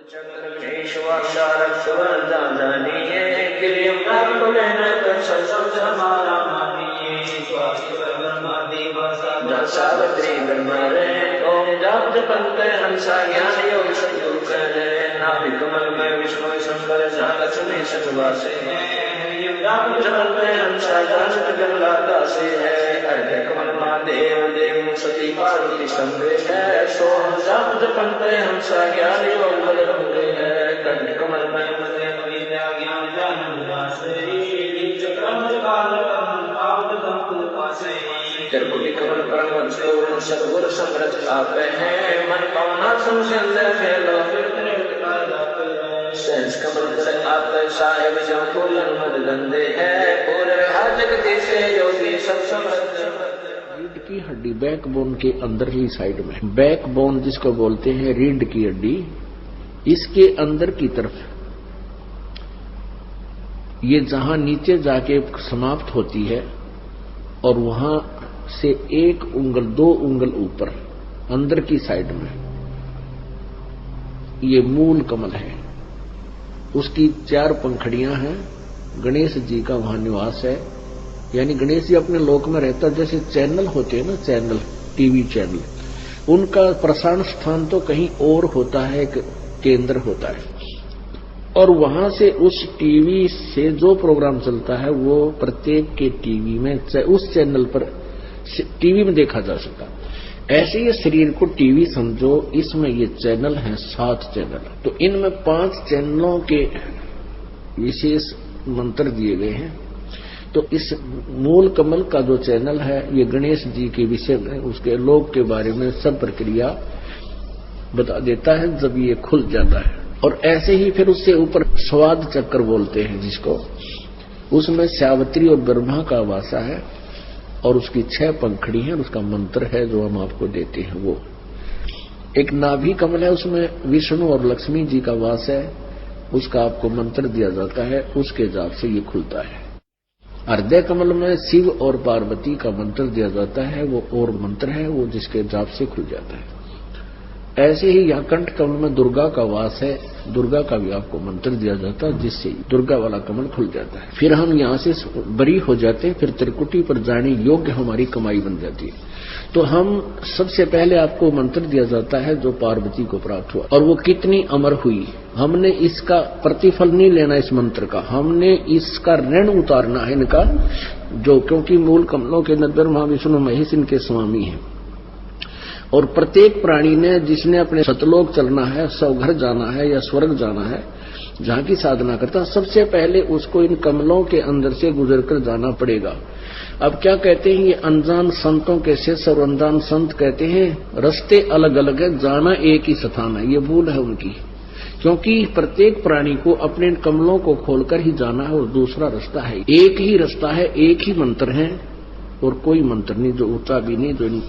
सावित्री ब्रह्मरे ओम जाप जपन्ते हंसा ज्ञान योग संयोग करे नाभि कमल में विष्णु शंकर लक्ष्मी सतवासे जाप जपन्ते हंसा जानत गंगा दासे है अर्घ्य कमल महादेव देव सती पार्वती संगे है सो जाप जपन्ते हंसा ज्ञान योग बलरंगे है कंठ कमल में विद्या ज्ञान जानन दासे चक्रम काल त्रिपुटी कमल परम सदगुरु समृत आपे हैं मन पावना संशय फैलो सहज कमल पर आपे साहेब जो फूलन मद गंदे है पूरे हर जगती से योगी सब समृत। रीढ़ की हड्डी बैकबोन के अंदरली साइड में, बैकबोन जिसको बोलते हैं रीढ़ की हड्डी, इसके अंदर की तरफ ये जहां नीचे जाके समाप्त होती है और वहां से 1 उंगल 2 उंगल ऊपर अंदर की साइड में ये मूल कमल है। उसकी 4 पंखड़ियां हैं। गणेश जी का वहां निवास है, यानी गणेश जी अपने लोक में रहता। जैसे चैनल होते हैं ना, चैनल, टीवी चैनल, उनका प्रसारण स्थान तो कहीं और होता है, एक केंद्र होता है, और वहां से उस टीवी से जो प्रोग्राम चलता है वो प्रत्येक के टीवी में, उस चैनल पर टीवी में देखा जा सकता। ऐसे ही शरीर को टीवी समझो, इसमें ये चैनल है 7 चैनल। तो इनमें 5 चैनलों के विशेष मंत्र दिए गए हैं। तो इस मूल कमल का जो चैनल है ये गणेश जी के विषय में, उसके लोक के बारे में सब प्रक्रिया बता देता है जब ये खुल जाता है। और ऐसे ही फिर उससे ऊपर स्वाद चक्र बोलते हैं जिसको, उसमें सावित्री और ब्रह्मा का वासा है और उसकी 6 पंखड़ी है, उसका मंत्र है जो हम आपको देते हैं। वो एक नाभि कमल है, उसमें विष्णु और लक्ष्मी जी का वास है, उसका आपको मंत्र दिया जाता है, उसके जाप से ये खुलता है। हृदय कमल में शिव और पार्वती का मंत्र दिया जाता है, वो और मंत्र है, वो जिसके जाप से खुल जाता है। ऐसे ही यहाँ कंठ कमल में दुर्गा का वास है, दुर्गा का भी आपको मंत्र दिया जाता है, जिससे दुर्गा वाला कमल खुल जाता है। फिर हम यहाँ से बरी हो जाते हैं, फिर त्रिकुटी पर जाने योग्य हमारी कमाई बन जाती है। तो हम सबसे पहले आपको मंत्र दिया जाता है जो पार्वती को प्राप्त हुआ, और वो कितनी अमर हुई। हमने इसका प्रतिफल नहीं लेना इस मंत्र का, हमने इसका ऋण उतारना है इनका, जो क्योंकि मूल कमलों के अंदर महाविष्णु महेश इनके स्वामी हैं। और प्रत्येक प्राणी ने, जिसने अपने सतलोक चलना है, स्वघर जाना है या स्वर्ग जाना है, जहां की साधना करता, सबसे पहले उसको इन कमलों के अंदर से गुजरकर जाना पड़ेगा। अब क्या कहते हैं ये अनजान संतों के शिष्य और अनजान संत कहते हैं रास्ते अलग अलग है, जाना एक ही स्थान है। ये भूल है उनकी, क्योंकि प्रत्येक प्राणी को अपने कमलों को खोलकर ही जाना है और दूसरा रास्ता है, एक ही रास्ता है, एक ही मंत्र है और कोई मंत्र नहीं जो ऊंचा भी नहीं जो इन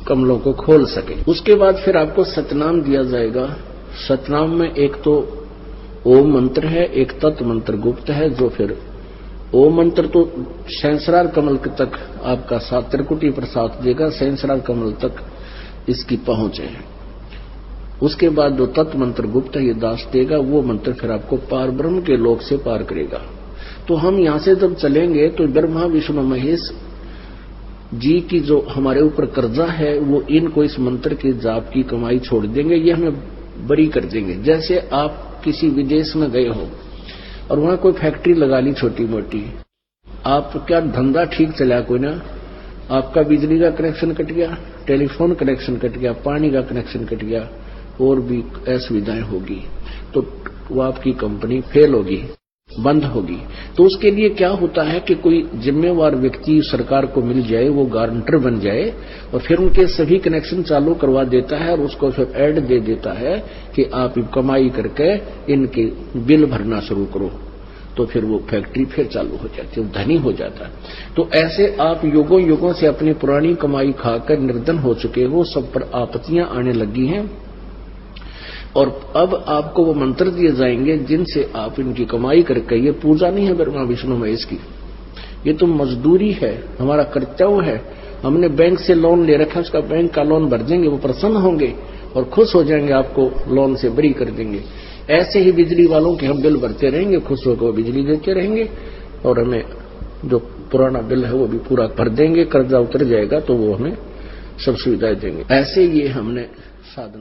कमलों को खोल सके। उसके बाद फिर आपको सतनाम दिया जाएगा। सतनाम में एक तो ओम मंत्र है, एक तत् मंत्र गुप्त है, जो फिर ओम मंत्र तो सहस्रार कमल तक आपका 7 त्रिकुटी पर साथ देगा, सहस्रार कमल तक इसकी पहुंच है। उसके बाद जो तत् मंत्र गुप्त है ये दास देगा, वो मंत्र फिर आपको पार ब्रह्म के लोक से पार करेगा। तो हम यहां से जब चलेंगे तो ब्रह्मा विष्णु महेश जी की जो हमारे ऊपर कर्जा है वो इनको इस मंत्र के जाप की कमाई छोड़ देंगे, ये हमें बरी कर देंगे। जैसे आप किसी विदेश में गए हो और वहां कोई फैक्ट्री लगा ली छोटी मोटी, आप क्या धंधा ठीक चला कोई ना, आपका बिजली का कनेक्शन कट गया, टेलीफोन कनेक्शन कट गया, पानी का कनेक्शन कट गया, और भी असुविधाएं होगी, तो वो आपकी कंपनी फेल होगी, बंद होगी। तो उसके लिए क्या होता है कि कोई जिम्मेवार व्यक्ति सरकार को मिल जाए, वो गारंटर बन जाए और फिर उनके सभी कनेक्शन चालू करवा देता है और उसको फिर ऐड दे देता है कि आप कमाई करके इनके बिल भरना शुरू करो। तो फिर वो फैक्ट्री फिर चालू हो जाती है, धनी हो जाता है। तो ऐसे आप युगों युगों से अपनी पुरानी कमाई खाकर निर्धन हो चुके हो, सब पर आपत्तियां आने लगी हैं, और अब आपको वो मंत्र दिए जाएंगे जिनसे आप इनकी कमाई करके, ये पूजा नहीं है ब्रह्मा विष्णु महेश की, ये तो मजदूरी है, हमारा कर्तव्य है। हमने बैंक से लोन ले रखा है, उसका बैंक का लोन भर देंगे, वो प्रसन्न होंगे और खुश हो जाएंगे, आपको लोन से बरी कर देंगे। ऐसे ही बिजली वालों के हम बिल भरते रहेंगे, खुश होकर बिजली देते रहेंगे और हमें जो पुराना बिल है वो भी पूरा भर देंगे। कर्जा उतर जाएगा तो वो हमें सब सुविधाएं देंगे। ऐसे ये हमने साधन